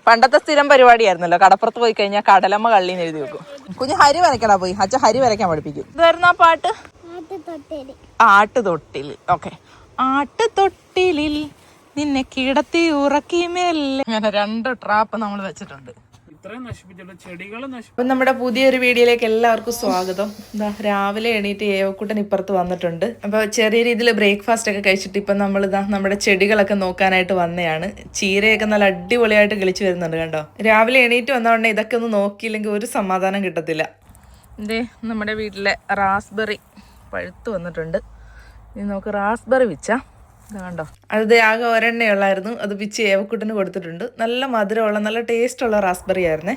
പണ്ടത്തെ സ്ഥിരം പരിപാടിയായിരുന്നല്ലോ, കടപ്പുറത്ത് പോയി കഴിഞ്ഞാൽ കടലമ്മ കള്ളിന്ന് എഴുതി വെക്കും. കുഞ്ഞ് ഹരി വരയ്ക്കടാ പോയി, അച്ഛൻ ഹരി വരയ്ക്കാൻ പഠിപ്പിക്കും. ഇതായിരുന്നു ആ പാട്ട്, ആട്ടുതൊട്ടിൽ. ഓക്കെ, ആട്ടുതൊട്ടിലിൽ നിന്നെ കിടത്തി ഉറക്കി മെല്ലെ. അങ്ങനെ 2 ട്രാപ്പ് നമ്മൾ വെച്ചിട്ടുണ്ട്. അപ്പം നമ്മുടെ പുതിയൊരു വീഡിയോയിലേക്ക് എല്ലാവർക്കും സ്വാഗതം. രാവിലെ എണീറ്റ് ഏവക്കുട്ടൻ ഇപ്പുറത്ത് വന്നിട്ടുണ്ട്. അപ്പോൾ ചെറിയ രീതിയിൽ ബ്രേക്ക്ഫാസ്റ്റ് ഒക്കെ കഴിച്ചിട്ട് ഇപ്പം നമ്മുടെ ചെടികളൊക്കെ നോക്കാനായിട്ട് വന്നതാണ്. ചീരയൊക്കെ നല്ല അടിപൊളിയായിട്ട് കിളിച്ചു വരുന്നുണ്ട് കണ്ടോ. രാവിലെ എണീറ്റ് വന്നോണ്ടേ ഇതൊക്കെ ഒന്ന് നോക്കിയില്ലെങ്കിൽ ഒരു സമാധാനം കിട്ടത്തില്ല. ഇതേ നമ്മുടെ വീട്ടിലെ റാസ്ബെറി പഴുത്ത് വന്നിട്ടുണ്ട്. ഇനി നമുക്ക് റാസ്ബെറി വെച്ചാ കണ്ടോ. അത് ആകെ ഒരെണ്ണേ ഉള്ളായിരുന്നു, അത് പിച്ച് ഏവക്കുട്ടന് കൊടുത്തിട്ടുണ്ട്. നല്ല മധുരമുള്ള നല്ല ടേസ്റ്റുള്ള റാസ്ബെറി ആയിരുന്നേ.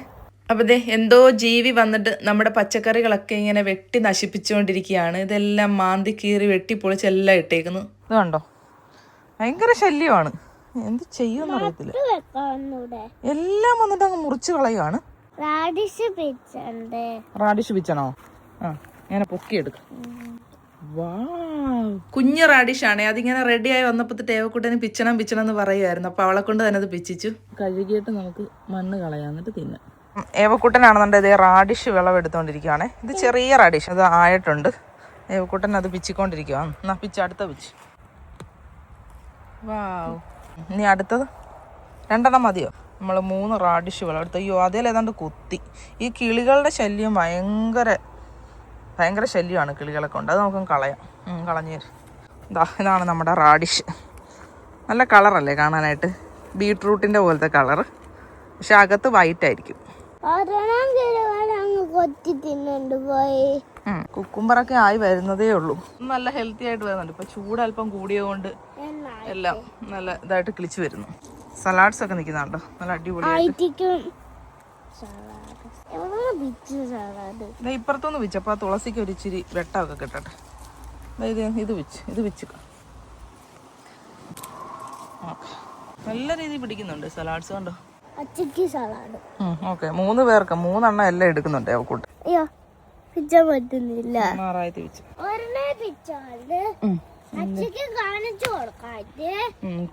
അപ്പോൾ ദേ എന്തോ ജീവി വന്നിട്ട് നമ്മുടെ പച്ചക്കറികളൊക്കെ ഇങ്ങനെ വെട്ടി നശിപ്പിച്ചുകൊണ്ടിരിക്കുകയാണ്. ഇതെല്ലാം മാന്തി കീറി വെട്ടിപ്പൊളിച്ചെല്ലാം ഇട്ടേക്കുന്നു. ഇത് കണ്ടോ, ഭയങ്കര ശല്യമാണ്. എന്ത് ചെയ്യുമെന്ന് അറിയത്തില്ല. എല്ലാം വന്നിട്ട് അങ്ങ് മുറിച്ച് കളയുവാണ്. റാഡിഷ് പിച്ചണോ? ആ, ഇങ്ങനെ പൊക്കിയെടുക്കാം. കുഞ്ഞു റാഡിഷാണേ. അതിങ്ങനെ റെഡിയായി വന്നപ്പോൾ ഏവക്കുട്ടന് പിച്ചണം എന്ന് പറയുമായിരുന്നു. അപ്പോൾ അവളെ കൊണ്ട് തന്നെ അത് പിച്ചിച്ചു. കഴുകിയിട്ട് നമുക്ക് മണ്ണ് കളയാം, എന്നിട്ട് തിന്നാം. ഏവക്കുട്ടനാണെന്നുണ്ടെങ്കിൽ ഇതേ റാഡിഷ് വിളവെടുത്തോണ്ടിരിക്കുകയാണേ. ഇത് ചെറിയ റാഡിഷ്, അത് ആയിട്ടുണ്ട്. ഏവക്കുട്ടൻ അത് പിച്ചിക്കൊണ്ടിരിക്കുക. എന്നാ പിച്ച്, അടുത്ത പിച്ച്. വാവ്, ഇനി അടുത്തത് 2 മതിയോ? നമ്മൾ 3 റാഡിഷ് വിളവെടുത്തു. അയ്യോ, അതിലേതാണ്ട് കുത്തി. ഈ കിളികളുടെ ശല്യം ഭയങ്കര ശല്യമാണ് കിളികളെ കൊണ്ട്. അത് നമുക്ക് കളയാം. കളഞ്ഞു. ഇതാണ് നമ്മുടെ റാഡിഷ്. നല്ല കളറല്ലേ കാണാനായിട്ട്, ബീട്രൂട്ടിൻ്റെ പോലത്തെ കളറ്, പക്ഷെ അകത്ത് വൈറ്റ് ആയിരിക്കും. കുക്കുംബറൊക്കെ ആയി വരുന്നതേ ഉള്ളൂ. നല്ല ഹെൽത്തി ആയിട്ട് വരുന്നുണ്ട്. ഇപ്പൊ ചൂട് അല്പം കൂടിയതുകൊണ്ട് എല്ലാം നല്ല ഇതായിട്ട് കിളിച്ചു വരുന്നു. സലാഡ്സ് ഒക്കെ നിൽക്കുന്നുണ്ടോ, നല്ല അടിപൊളിയായിട്ട്. ഇപ്പുറത്തൊന്ന് വെച്ച്, അപ്പൊ ആ തുളസിക്ക് ഒരു ഇച്ചിരി വെട്ടമൊക്കെ കിട്ടട്ടെ. ഇത് വെച്ച് നല്ല രീതിയിൽ പിടിക്കുന്നുണ്ട് സലാഡ്സ് കണ്ടോ. ഓക്കെ, 3 പേർക്ക് 3 എണ്ണം എല്ലാം എടുക്കുന്നുണ്ട് അവക്കൂട്ട്.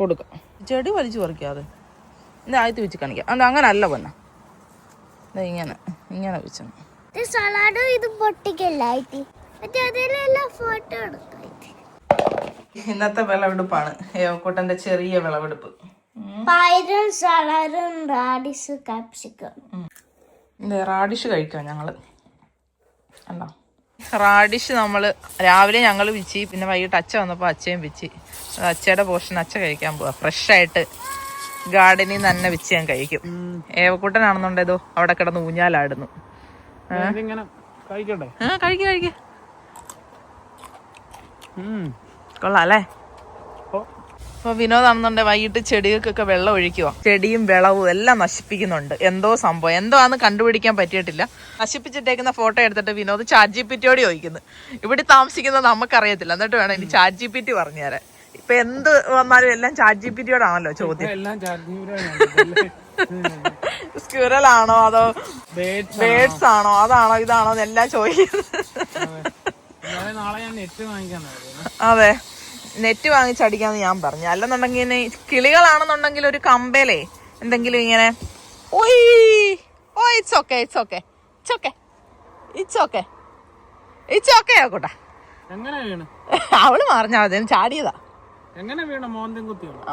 കൊടുക്കാം. ചെടി വലിച്ചു പറിക്കാതെ ആയത്ത് വെച്ച് കാണിക്കാം. അങ്ങനെ അല്ല പൊന്ന, ഇങ്ങനെ വെച്ചു. ഇന്നത്തെ വിളവെടുപ്പാണ് ഏവക്കൂട്ടന്റെ ചെറിയ വിളവെടുപ്പ്. റാഡിഷ് കഴിക്കാം ഞങ്ങള്. അല്ല, റാഡിഷ് നമ്മള് രാവിലെ ഞങ്ങൾ പിച്ചി, പിന്നെ വൈകിട്ട് അച്ഛ വന്നപ്പോൾ അച്ഛയും പിച്ചി. അച്ഛയുടെ പോർഷൻ അച്ഛ കഴിക്കാൻ പോവാ. ഫ്രഷ് ആയിട്ട് ഗാർഡനിൽ നിന്ന് തന്നെ വെച്ച് ഞാൻ കഴിക്കും. ഏവക്കൂട്ടനാണെന്നുണ്ടേതോ അവിടെ കിടന്ന് ഊഞ്ഞാലാടുന്നു. കഴിക്ക കൊള്ളാം അല്ലേ. അപ്പൊ വിനോദാണെന്നുണ്ടെ വൈകിട്ട് ചെടികൾക്കൊക്കെ വെള്ളം ഒഴിക്കുക. ചെടിയും വെള്ളവും എല്ലാം നശിപ്പിക്കുന്നുണ്ട്. എന്തോ സംഭവം, എന്തോ ആണെന്ന് കണ്ടുപിടിക്കാൻ പറ്റിയിട്ടില്ല. നശിപ്പിച്ചിട്ടേക്കുന്ന ഫോട്ടോ എടുത്തിട്ട് വിനോദ് ചാറ്റ് GPT ചോദിക്കുന്നു. ഇവിടെ താമസിക്കുന്നത് നമുക്കറിയത്തില്ല, എന്നിട്ട് വേണം ഇനി ചാറ്റ് GPT പറഞ്ഞു തരാൻ. ഇപ്പൊ എന്ത് വന്നാലും എല്ലാം ചാറ്റ് GPT ആണല്ലോ ചോദ്യം. സ്ക്യൂറലാണോ അതോ ബേഡ്സ് ആണോ അതാണോ ഇതാണോ എല്ലാം ചോദിക്കുന്നത്. അതെ, നെറ്റ് വാങ്ങിച്ചടിക്കാന്ന് ഞാൻ പറഞ്ഞു. അല്ലെന്നുണ്ടെങ്കിൽ കിളികളാണെന്നുണ്ടെങ്കിൽ ഒരു കമ്പേലേ എന്തെങ്കിലും ഇങ്ങനെ ആക്കൂട്ടാ. അവള് പറഞ്ഞാ മതി, ചാടിയതാ.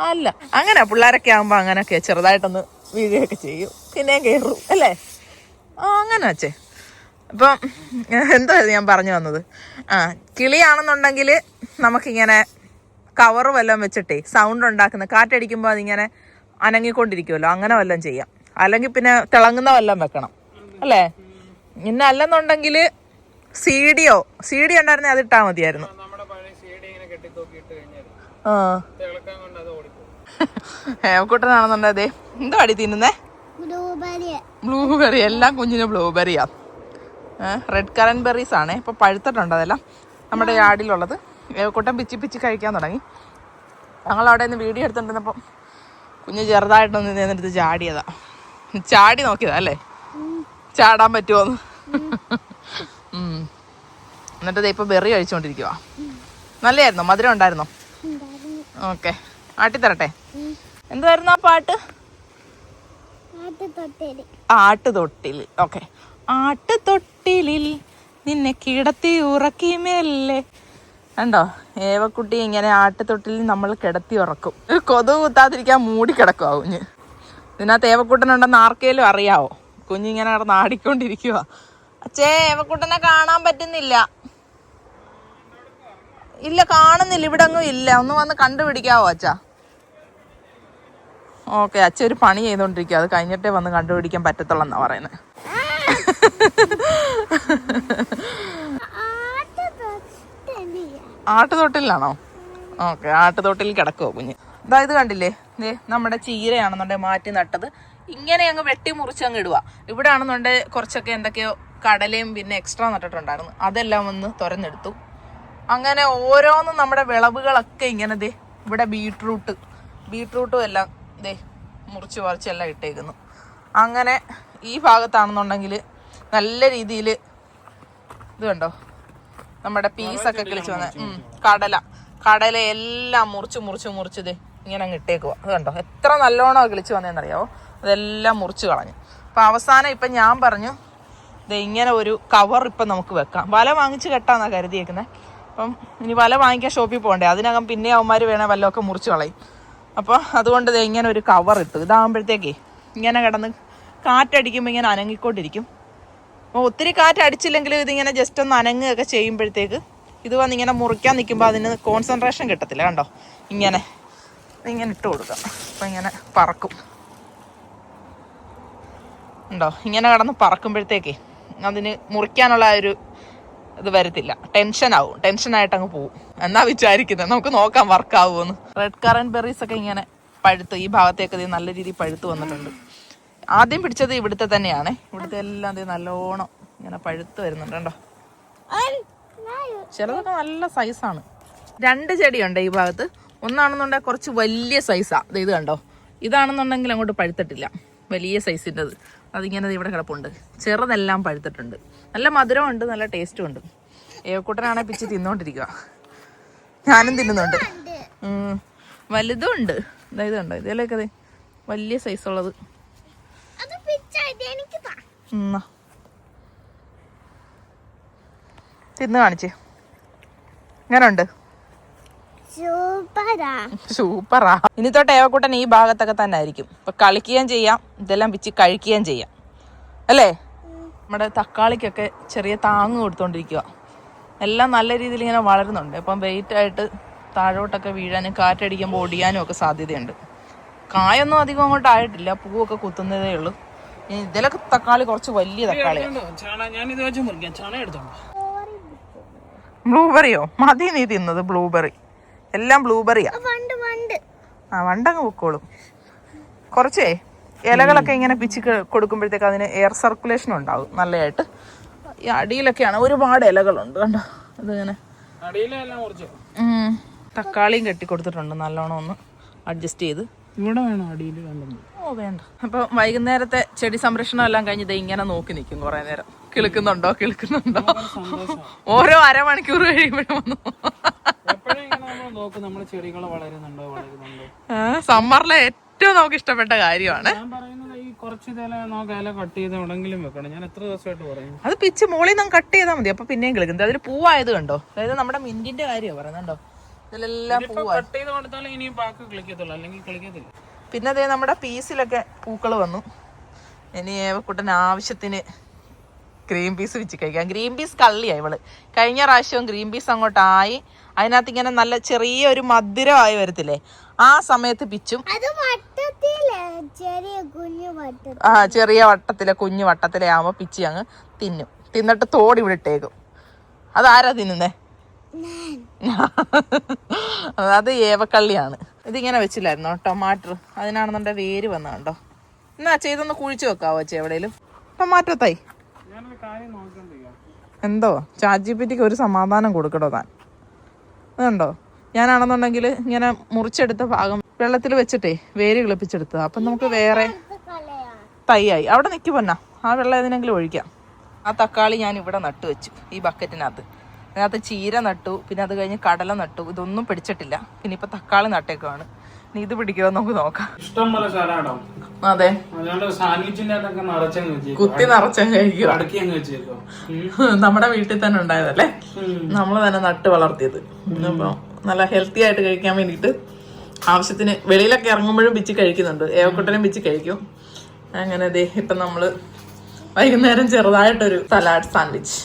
അല്ല, അങ്ങനെ പിള്ളേരൊക്കെ ആകുമ്പോ അങ്ങനെയൊക്കെ ചെറുതായിട്ടൊന്ന് വീഴുകയൊക്കെ ചെയ്യും, പിന്നെയും കയറും അല്ലേ. അങ്ങനെ വെച്ചേ. അപ്പം എന്തായിരുന്നു ഞാൻ പറഞ്ഞു വന്നത്? കിളിയാണെന്നുണ്ടെങ്കിൽ നമുക്കിങ്ങനെ കവറ് വല്ലതും വെച്ചിട്ടേ സൗണ്ട് ഉണ്ടാക്കുന്ന, കാറ്റടിക്കുമ്പോൾ അതിങ്ങനെ അനങ്ങിക്കൊണ്ടിരിക്കുമല്ലോ, അങ്ങനെ വല്ലതും ചെയ്യാം. അല്ലെങ്കിൽ പിന്നെ തിളങ്ങുന്ന വല്ലതും വെക്കണം അല്ലേ. പിന്നെ അല്ലെന്നുണ്ടെങ്കിൽ സി ഡി ഉണ്ടായിരുന്നേ അതിട്ടാ മതിയായിരുന്നു. ഏവക്കൂട്ടനാണെന്നുണ്ടെ എന്തോ അടി തിന്നുന്നേ, ബ്ലൂബെറി. എല്ലാം കുഞ്ഞിന് ബ്ലൂബെറിയാ. റെഡ് കറന്റ് ബെറീസ് ആണേ. ഇപ്പൊ പഴുത്തിട്ടുണ്ട് അതെല്ലാം നമ്മുടെ യാർഡിലുള്ളത്. ഏവക്കൂട്ടൻ പിച്ചി കഴിക്കാൻ തുടങ്ങി. ഞങ്ങളവിടെ നിന്ന് വീഡിയോ എടുത്തിട്ടുണ്ടപ്പം കുഞ്ഞ് ചെറുതായിട്ടൊന്ന് നിന്നിട്ട് ചാടിയതാ. ചാടി നോക്കിയതാ അല്ലേ, ചാടാൻ പറ്റുമോന്ന്. എന്നിട്ട് ഇപ്പൊ ബെറി കഴിച്ചോണ്ടിരിക്കുവാ. നല്ലതായിരുന്നോ? മധുരം ഉണ്ടായിരുന്നോ? ഓക്കെ, ആട്ടിത്തരട്ടെ. എന്തായിരുന്നു ആ പാട്ട്? ആട്ടുതൊട്ടിൽ. ഓക്കെ. ആട്ടുതൊട്ടിലിൽ നിന്നെ കിടത്തി ഉറക്കി മെല്ലെ. കണ്ടോ, ഏവക്കുട്ടി ഇങ്ങനെ ആട്ടുതൊട്ടിലിൽ നമ്മൾ കിടത്തി ഉറക്കും. കൊതുക് കുത്താതിരിക്കാൻ മൂടി കിടക്കുക കുഞ്ഞ്. ഇതിനകത്ത് ഏവക്കുട്ടനുണ്ടെന്ന് ആർക്കേലും അറിയാവോ? കുഞ്ഞിങ്ങനെ അവിടെ നാടിക്കൊണ്ടിരിക്കുക. അച്ഛേ, ഏവക്കുട്ടനെ കാണാൻ പറ്റുന്നില്ല. ഇല്ല, കാണുന്നില്ല, ഇവിടെ അങ്ങും ഇല്ല. ഒന്ന് വന്ന് കണ്ടുപിടിക്കാവോ അച്ഛാ? ഓക്കെ, അച്ഛൻ ഒരു പണി ചെയ്തോണ്ടിരിക്കുക. അത് കഴിഞ്ഞിട്ടേ വന്ന് കണ്ടുപിടിക്കാൻ പറ്റത്തുള്ളെന്നാ പറയുന്നത്. ആട്ടുതൊട്ടിലാണോ? ഓക്കെ, ആട്ടുതൊട്ടിൽ കിടക്കുവോ കുഞ്ഞ്? ഇത് കണ്ടില്ലേ, നമ്മുടെ ചീരയാണെന്നുണ്ടെങ്കിൽ മാറ്റി നട്ടത്. ഇങ്ങനെ അങ്ങ് വെട്ടി മുറിച്ച് അങ്ങ് ഇടുക. ഇവിടെ ആണെന്നുണ്ടെങ്കിൽ കുറച്ചൊക്കെ എന്തൊക്കെയോ കടലയും പിന്നെ എക്സ്ട്രാ നട്ടിട്ടുണ്ടായിരുന്നു, അതെല്ലാം ഒന്ന് തുരന്നെടുത്തു. അങ്ങനെ ഓരോന്നും നമ്മുടെ വിളവുകളൊക്കെ ഇങ്ങനെ ഇവിടെ ബീട്രൂട്ടും എല്ലാം മുറിച്ച് പറിച്ചെല്ലാം ഇട്ടേക്കുന്നു. അങ്ങനെ ഈ ഭാഗത്താണെന്നുണ്ടെങ്കിൽ നല്ല രീതിയിൽ ഇത് കണ്ടോ, നമ്മുടെ പീസൊക്കെ കിളിച്ച് വന്ന കടലയെല്ലാം മുറിച്ച് ഇങ്ങനെ അങ്ങ് ഇട്ടേക്കുക. അത് കണ്ടോ, എത്ര നല്ലോണം കിളിച്ച് വന്നതെന്നറിയാവോ? അതെല്ലാം മുറിച്ച് കളഞ്ഞു. അപ്പം അവസാനം ഇപ്പം ഞാൻ പറഞ്ഞു, ഇങ്ങനെ ഒരു കവർ ഇപ്പം നമുക്ക് വെക്കാം. വല വാങ്ങിച്ച് കെട്ടാന്നാണ് കരുതിയേക്കുന്നത്. അപ്പം ഇനി വല വാങ്ങിക്കാൻ ഷോപ്പിൽ പോകണ്ടേ, അതിനകം പിന്നെ അവന്മാർ വേണേൽ വല്ലതൊക്കെ മുറിച്ച് കളയും. അപ്പോൾ അതുകൊണ്ട് ഇങ്ങനെ ഒരു കവർ ഇട്ടു. ഇതാകുമ്പോഴത്തേക്കേ ഇങ്ങനെ കിടന്ന് കാറ്റടിക്കുമ്പോൾ ഇങ്ങനെ അനങ്ങിക്കൊണ്ടിരിക്കും. അപ്പോൾ ഒത്തിരി കാറ്റടിച്ചില്ലെങ്കിലും ഇതിങ്ങനെ ജസ്റ്റ് ഒന്ന് അനങ്ങുകയൊക്കെ ചെയ്യുമ്പോഴത്തേക്ക് ഇത് വന്ന് ഇങ്ങനെ മുറിക്കാൻ നിൽക്കുമ്പോൾ അതിന് കോൺസെൻട്രേഷൻ കിട്ടത്തില്ല. കണ്ടോ, ഇങ്ങനെ ഇട്ട് കൊടുക്കാം. അപ്പം ഇങ്ങനെ പറക്കും. ഉണ്ടോ, ഇങ്ങനെ കിടന്ന് പറക്കുമ്പോഴത്തേക്കേ അതിന് മുറിക്കാനുള്ള ഒരു ഇത് വരത്തില്ല. ടെൻഷനായിട്ട് അങ്ങ് പോവും എന്നാ വിചാരിക്കുന്നത്. നമുക്ക് നോക്കാം വർക്കാവുമെന്ന്. റെഡ് കറന്റ് ബെറീസ് ഒക്കെ ഇങ്ങനെ പഴുത്ത് ഈ ഭാഗത്തേക്ക് നല്ല രീതിയിൽ പഴുത്ത് വന്നിട്ടുണ്ട്. ആദ്യം പിടിച്ചത് ഇവിടുത്തെ തന്നെയാണ്. ഇവിടുത്തെ എല്ലാം നല്ലോണം ഇങ്ങനെ പഴുത്ത് വരുന്നുണ്ട്. കണ്ടോ, ചിലതൊക്കെ നല്ല സൈസാണ്. 2 ചെടിയുണ്ട് ഈ ഭാഗത്ത്. ഒന്നാണെന്നുണ്ടെങ്കിൽ കുറച്ച് വലിയ സൈസാ. ഇത് കണ്ടോ, ഇതാണെന്നുണ്ടെങ്കിൽ അങ്ങോട്ട് പഴുത്തിട്ടില്ല, വലിയ സൈസിൻ്റെത്. അതിങ്ങനെ ഇവിടെ കിടപ്പുണ്ട്. ചെറുതെല്ലാം പഴുത്തിട്ടുണ്ട്. നല്ല മധുരമുണ്ട്, നല്ല ടേസ്റ്റും ഉണ്ട്. ഏവക്കൂട്ടനാണെ പിച്ച് തിന്നോണ്ടിരിക്കുക. ഞാനും തിന്നുന്നുണ്ട്. വലുതും ഉണ്ട്. ഇത് കണ്ടോ, ഇതിലൊക്കെ വലിയ സൈസുള്ളത്. തിന്ന് കാണിച്ചേ, ഇങ്ങനെ ഉണ്ട്. സൂപ്പറാ. ഇനി തൊട്ട് ഏവക്കൂട്ടൻ ഈ ഭാഗത്തൊക്കെ തന്നെ ആയിരിക്കും. ഇപ്പൊ കളിക്കുകയും ചെയ്യാം, ഇതെല്ലാം പിച്ച് കഴിക്കുകയും ചെയ്യാം, അല്ലേ? നമ്മുടെ തക്കാളിക്കൊക്കെ ചെറിയ താങ്ങ് കൊടുത്തോണ്ടിരിക്കുക. എല്ലാം നല്ല രീതിയിൽ ഇങ്ങനെ വളരുന്നുണ്ട്. ഇപ്പം വെയിറ്റ് ആയിട്ട് താഴോട്ടൊക്കെ വീഴാനും കാറ്റടിക്കുമ്പോൾ ഒടിയാനും ഒക്കെ സാധ്യതയുണ്ട്. കായൊന്നും അധികം അങ്ങോട്ട് ആയിട്ടില്ല, പൂവൊക്കെ കുത്തുന്നതേ ഉള്ളൂ. ഇതിലൊക്കെ തക്കാളി കുറച്ച് വലിയ തക്കാളി. ബ്ലൂബെറിയോ? മതി നീ തിന്നത് ബ്ലൂബെറി. എല്ലാം ബ്ലൂബെറിയാ. വണ്ടങ്ങ് പൊക്കോളും. കുറച്ചേ ഇലകളൊക്കെ ഇങ്ങനെ പിച്ച് കൊടുക്കുമ്പോഴത്തേക്ക് അതിന് എയർ സർക്കുലേഷൻ ഉണ്ടാകും നല്ലതായിട്ട്. ഈ അടിയിലൊക്കെയാണ് ഒരുപാട് ഇലകളുണ്ട്. കണ്ടോ, അതിങ്ങനെ തക്കാളിയും കെട്ടി കൊടുത്തിട്ടുണ്ട്. നല്ലോണം ഒന്ന് അഡ്ജസ്റ്റ് ചെയ്ത്. ഇവിടെ വേണം അടിയിൽ. ഓ വേണ്ട. അപ്പൊ വൈകുന്നേരത്തെ ചെടി സംരക്ഷണം എല്ലാം കഴിഞ്ഞത് ഇങ്ങനെ നോക്കി നിൽക്കും കുറെ നേരം. കിളുക്കുന്നുണ്ടോ ഓരോ അരമണിക്കൂർ കഴിയുമ്പോഴും വന്നു. സമ്മറിലെ ഏറ്റവും നമുക്ക് ഇഷ്ടപ്പെട്ട കാര്യമാണ്. അത് പിച്ച് മോളിൽ നിന്ന് കട്ട് ചെയ്താൽ മതി, അപ്പൊ പിന്നെയും കിളുക്കുന്നത്. അതിൽ പൂവായത് കണ്ടോ, അതായത് നമ്മുടെ മിന്റിന്റെ കാര്യമാണ് പറയുന്നുണ്ടോ, ഇതിലെല്ലാം പൂവായി. പിന്നെ അതേ നമ്മുടെ പീസിലൊക്കെ പൂക്കൾ വന്നു. ഇനി ഏവക്കുട്ടൻ ആവശ്യത്തിന് ഗ്രീൻ പീസ് വെച്ച് കഴിക്കാം. ഗ്രീൻ പീസ് കള്ളിയായി ഇവള്. കഴിഞ്ഞ പ്രാവശ്യവും ഗ്രീൻ പീസ് അങ്ങോട്ടായി. അതിനകത്ത് ഇങ്ങനെ നല്ല ചെറിയൊരു മധുരമായി വരത്തില്ലേ, ആ സമയത്ത് പിച്ചും. ചെറിയ വട്ടത്തിലെ കുഞ്ഞു വട്ടത്തിലെ ആവുമ്പോ പിച്ചി അങ്ങ് തിന്നും. തിന്നിട്ട് തോടി ഇവിടെ ഇട്ടേക്കും. അതാരാ തിന്നുന്നേ? അത് ഏവക്കള്ളിയാണ്. ഇതിങ്ങനെ വെച്ചില്ലായിരുന്നോ ടൊമാറ്റോ? അതിനാണെന്നുണ്ടെങ്കിൽ വേര് വന്ന കണ്ടോ. എന്നാ ചെയ്തൊന്ന് കുഴിച്ചു വെക്കാവോ വെച്ചേ എവിടെയെങ്കിലും? ടൊമാറ്റോ തൈ എന്തോ ചാറ്റ്ജിപിറ്റിക്ക് ഒരു സമാധാനം കൊടുക്കടോ താൻ. അതുണ്ടോ, ഞാനാണെന്നുണ്ടെങ്കിൽ ഇങ്ങനെ മുറിച്ചെടുത്ത ഭാഗം വെള്ളത്തിൽ വെച്ചിട്ടേ വേര് കിളിപ്പിച്ചെടുത്തത്. അപ്പം നമുക്ക് വേറെ തൈയായി. അവിടെ നിൽക്കി പൊന്നാ, ആ വെള്ളം ഏതിനെങ്കിലും ഒഴിക്കാം. ആ തക്കാളി ഞാൻ ഇവിടെ നട്ടു വെച്ചു ഈ ബക്കറ്റിനകത്ത്. അതിനകത്ത് ചീര നട്ടു, പിന്നെ അത് കഴിഞ്ഞ് കടല നട്ടു. ഇതൊന്നും പിടിച്ചിട്ടില്ല. പിന്നെ ഇപ്പം തക്കാളി നട്ടേക്കുവാണ്. നീ ഇത് പിടിക്കുമോ നമുക്ക് നോക്കാം. ഇഷ്ടം പോലെ സ്ഥലമാണോ? അതെ, അതുകൊണ്ട് സാൻഡ്വിച്ചിന്റെ അകത്തൊക്കെ നിറച്ചങ്ങ് വെച്ചേക്കും, കുത്തി നിറച്ചങ്ങ് കഴിക്കുക. അടക്കിയങ്ങ് വെച്ചേക്കും. നമ്മുടെ വീട്ടിൽ തന്നെ ഉണ്ടായതല്ലേ, നമ്മള് തന്നെ നട്ട് വളർത്തിയത്. അപ്പൊ നല്ല ഹെൽത്തി ആയിട്ട് കഴിക്കാൻ വേണ്ടിട്ട് ആവശ്യത്തിന് വെളിയിലൊക്കെ ഇറങ്ങുമ്പോഴും പിച്ച് കഴിക്കുന്നുണ്ട്. ഏവക്കുട്ടനും പിച്ച് കഴിക്കും. അങ്ങനെ ദേ ഇപ്പൊ നമ്മള് വൈകുന്നേരം ചെറുതായിട്ടൊരു സലാഡ് സാൻഡ്വിച്ച്.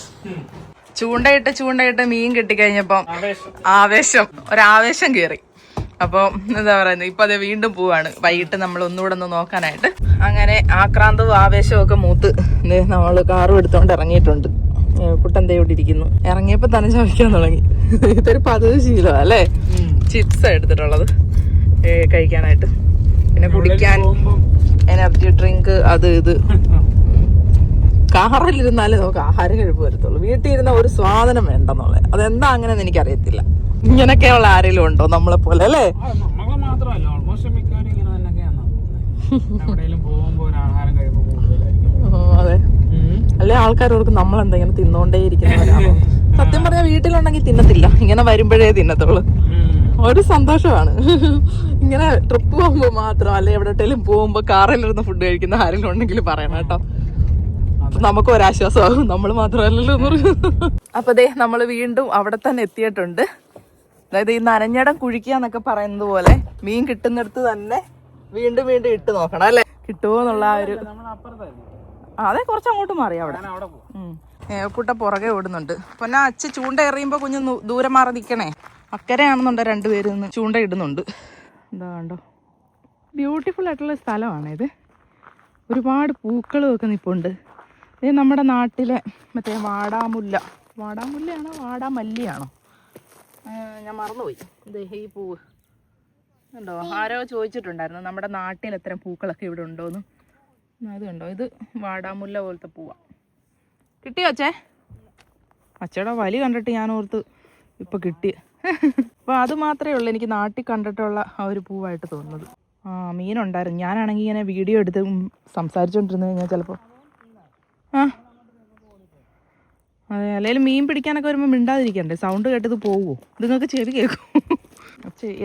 ചൂണ്ടയിട്ട് മീൻ കിട്ടിക്കഴിഞ്ഞപ്പം ഒരാവേശം കയറി. അപ്പൊ എന്താ പറയുന്നത്, ഇപ്പൊ അത് വീണ്ടും പോവാണ്. വൈകിട്ട് നമ്മൾ ഒന്നുകൂടെ ഒന്ന് നോക്കാനായിട്ട്. അങ്ങനെ ആക്രാന്തവും ആവേശവും ഒക്കെ മൂത്ത് നമ്മള് കാറും എടുത്തോണ്ട് ഇറങ്ങിയിട്ടുണ്ട്. കുട്ടൻ ദേ ഇവിടെ ഇരിക്കുന്നു. ഇറങ്ങിയപ്പോ തന്നെ ചവയ്ക്കാൻ തുടങ്ങി. ഇതൊരു 10 ശീലം അല്ലേ. ചിപ്സ് എടുത്തിട്ടുള്ളത് കഴിക്കാനായിട്ട്, പിന്നെ കുടിക്കാൻ എനർജി ഡ്രിങ്ക്, അത് ഇത്. കാറിലിരുന്നാലേ നമുക്ക് ആഹാരം കഴിപ്പ് വരത്തുള്ളൂ. വീട്ടിൽ ഇരുന്ന ഒരു സ്വാദനം വേണ്ടെന്നുള്ളത്. അതെന്താ അങ്ങനെയെന്ന് എനിക്കറിയത്തില്ല. ഇങ്ങനെയൊക്കെയുള്ള ആരെങ്കിലും ഉണ്ടോ നമ്മളെ പോലെ അല്ലേ? നമ്മളെ മാത്രമല്ല, ഓൾമോസ്റ്റ് മിക്കവാറും ഇങ്ങനെ തന്നെയൊക്കെയാണ് എവിടെയെങ്കിലും പോകുമ്പോൾ ഒരു ആഹാരം കഴിയുമ്പോൾ കൂടുതലായിരിക്കും. അതെ, അല്ലെ ആൾക്കാരോർക്ക് നമ്മളെന്തെങ്കിലും തിന്നോണ്ടേ ഇരിക്കുന്നവരാണോ? സത്യം പറഞ്ഞാൽ വീട്ടിലുണ്ടെങ്കിൽ തിന്നത്തില്ല, ഇങ്ങനെ വരുമ്പോഴേ തിന്നത്തുള്ളൂ. ഒരു സന്തോഷമാണ്. ഇങ്ങനെ ട്രിപ്പ് പോകുമ്പോ മാത്രം, അല്ലെ എവിടെയെങ്കിലും പോകുമ്പോ കാറിലിരുന്ന് ഫുഡ് കഴിക്കുന്ന ആരെങ്കിലും ഉണ്ടെങ്കിൽ പറയണം കേട്ടോ. നമുക്ക് ഒരാശ്വാസമാകും, നമ്മൾ മാത്രമല്ലല്ലോ എന്ന് പറയും. അപ്പൊ ദേ നമ്മള് വീണ്ടും അവിടെ തന്നെ എത്തിയിട്ടുണ്ട്. അതായത് ഈ നനഞ്ഞടം കുഴിക്കാന്നൊക്കെ പറയുന്നത് പോലെ മീൻ കിട്ടുന്നിടത്ത് തന്നെ വീണ്ടും വീണ്ടും ഇട്ട് നോക്കണം അല്ലെ, കിട്ടുമോ എന്നുള്ള ആ ഒരു. അതെ, കുറച്ച് അങ്ങോട്ട് മാറി അവിടെ. കുട്ട പുറകെ ഓടുന്നുണ്ട്. പൊന്നാ അച്ഛ ചൂണ്ട എറിയുമ്പോ കുഞ്ഞ് ദൂരെ മാറി നിക്കണേ. അക്കരെയാണെന്നുണ്ടോ രണ്ടുപേരും ചൂണ്ട ഇടുന്നുണ്ട്. എന്താ കണ്ടോ, ബ്യൂട്ടിഫുൾ ആയിട്ടുള്ള സ്ഥലമാണ് ഇത്. ഒരുപാട് പൂക്കളും ഒക്കെ നിൽപ്പുണ്ട്. ഇത് നമ്മുടെ നാട്ടിലെ മറ്റേ വാടാമുല്ലയാണോ വാടാമല്ലിയാണോ, ഞാൻ മറന്നുപോയി. ഇത് ഈ പൂവ് ഉണ്ടോ, ആരോ ചോദിച്ചിട്ടുണ്ടായിരുന്നു നമ്മുടെ നാട്ടിൽ എത്ര പൂക്കളൊക്കെ ഇവിടെ ഉണ്ടോയെന്ന്. അത് കണ്ടോ, ഇത് വാടാമുല്ല പോലത്തെ പൂവാ. കിട്ടിയോ അച്ഛേ? അച്ഛയുടെ വലി കണ്ടിട്ട് ഞാൻ ഓർത്ത് ഇപ്പം കിട്ടി. അപ്പോൾ അത് മാത്രമേ ഉള്ളൂ എനിക്ക് നാട്ടിൽ കണ്ടിട്ടുള്ള ആ ഒരു പൂവായിട്ട് തോന്നുന്നത്. മീനുണ്ടായിരുന്നു. ഞാനാണെങ്കിൽ ഇങ്ങനെ വീഡിയോ എടുത്ത് സംസാരിച്ചുകൊണ്ടിരുന്നു കഴിഞ്ഞാൽ ചിലപ്പോൾ അതെ, അല്ലെങ്കിൽ മീൻ പിടിക്കാനൊക്കെ വരുമ്പോൾ മിണ്ടാതിരിക്കണ്ടേ, സൗണ്ട് കേട്ടത് പോവുമോ? നിങ്ങൾക്ക് ചെവി കേൾക്കും.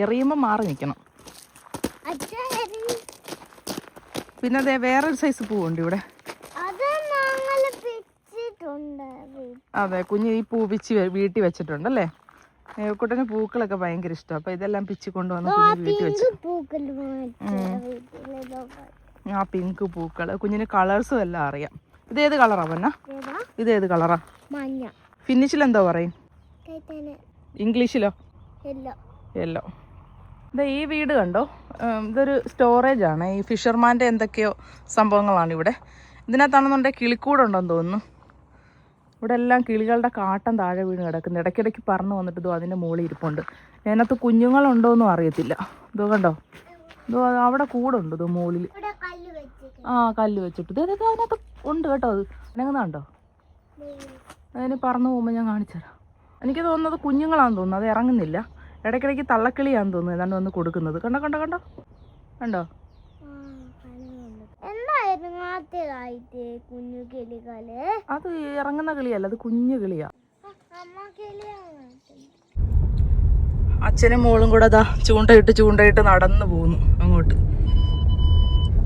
എറിയുമ്പോൾ മാറി നിൽക്കണം. പിന്നെ അതെ വേറൊരു സൈസ് പൂവുണ്ട് ഇവിടെ. അതെ, കുഞ്ഞ് ഈ പൂ പിച്ച് വീട്ടിൽ വെച്ചിട്ടുണ്ടല്ലേ. കുട്ടന് പൂക്കളൊക്കെ ഭയങ്കര ഇഷ്ടം. അപ്പൊ ഇതെല്ലാം പിച്ച് കൊണ്ടുവന്ന് കുഞ്ഞ് വീട്ടിൽ വെച്ചു. ആ പിങ്ക് പൂക്കള്, കുഞ്ഞിന് കളേഴ്സും എല്ലാം അറിയാം. ഇതേത് കളറാ പൊന്ന? ഇതേത് കളറാ? ഫിനിഷിൽ എന്തോ പറയും ഇംഗ്ലീഷിലോ? യെല്ലോ. ഇതാ ഈ വീട് കണ്ടോ, ഇതൊരു സ്റ്റോറേജ് ആണ്. ഈ ഫിഷർമാൻ്റെ എന്തൊക്കെയോ സംഭവങ്ങളാണ് ഇവിടെ. ഇതിനകത്താണെന്നുണ്ടെങ്കിൽ കിളിക്കൂടുണ്ടെന്ന് തോന്നുന്നു. ഇവിടെ എല്ലാം കിളികളുടെ കാട്ടം താഴെ വീണ് കിടക്കുന്നു. ഇടയ്ക്കിടയ്ക്ക് പറന്ന് വന്നിട്ട് ഇതോ അതിൻ്റെ മുകളിൽ ഇരിപ്പുണ്ട്. അതിനകത്ത് കുഞ്ഞുങ്ങളുണ്ടോയെന്നും അറിയത്തില്ല. ഇതോ കണ്ടോ, ഇതോ അവിടെ കൂടുണ്ട് ഇതോ മുകളിൽ. കല്ല് വെച്ചിട്ട് ഇതൊക്കെ അതിനകത്ത് ഉണ്ട് കേട്ടോ. അത് ഇണങ്ങുന്നുണ്ടോ? അതിന് പറന്ന് പോകുമ്പോൾ ഞാൻ കാണിച്ചുതരാം. എനിക്ക് തോന്നുന്നത് കുഞ്ഞുങ്ങളാണെന്ന് തോന്നുന്നു, അത് ഇറങ്ങുന്നില്ല. ഇടയ്ക്കിടയ്ക്ക് തള്ളക്കിളിയാണെന്ന് തോന്നുന്നു ഏതാണ്ട് വന്ന് കൊടുക്കുന്നത്. കണ്ടോ കണ്ടോ കണ്ടോ കണ്ടോ. അത് ഇറങ്ങുന്ന കിളിയല്ല, അത് കുഞ്ഞു കിളിയാ. അച്ഛനും മോളും കൂടെ അതാ ചൂണ്ടയിട്ട് നടന്നു പോകുന്നു അങ്ങോട്ട്.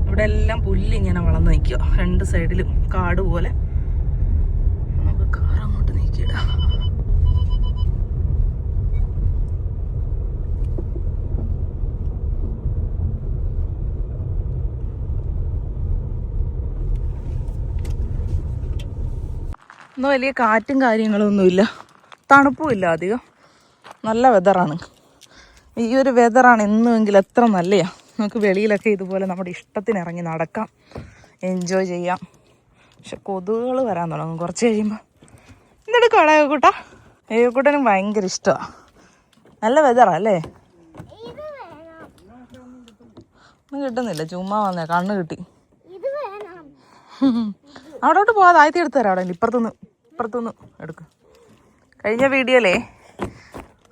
ഇവിടെ എല്ലാം പുല്ലിങ്ങനെ വളർന്ന് നിൽക്കുക, രണ്ട് സൈഡിലും കാട് പോലെ. നമുക്ക് കാർ അങ്ങോട്ട് നീക്കിയിടാം. ഒന്നും വലിയ കാറ്റും കാര്യങ്ങളൊന്നുമില്ല, തണുപ്പുമില്ല അധികം. നല്ല വെതറാണ്. ഈ ഒരു വെതറാണ് എന്നുമെങ്കിൽ എത്ര നല്ലതാണ്. നമുക്ക് വെളിയിലൊക്കെ ഇതുപോലെ നമ്മുടെ ഇഷ്ടത്തിന് ഇറങ്ങി നടക്കാം, എൻജോയ് ചെയ്യാം. പക്ഷെ കൊതുകുകൾ വരാൻ തുടങ്ങും കുറച്ച് കഴിയുമ്പോൾ. എന്തെടുക്കാം ഏവക്കൂട്ടാ? ഏവക്കൂട്ടനും ഭയങ്കര ഇഷ്ടമാണ്. നല്ല വെതറാ അല്ലേ? ഒന്നും കിട്ടുന്നില്ല, ചുമ്മാ വന്നേ, കണ്ണ് കിട്ടി. അവിടോട്ട് പോകാതെ ആയത്തി എടുത്തു തരാം. അവിടെ ഇപ്പുറത്തുനിന്ന് എടുക്കും. കഴിഞ്ഞ വീഡിയോയിലേ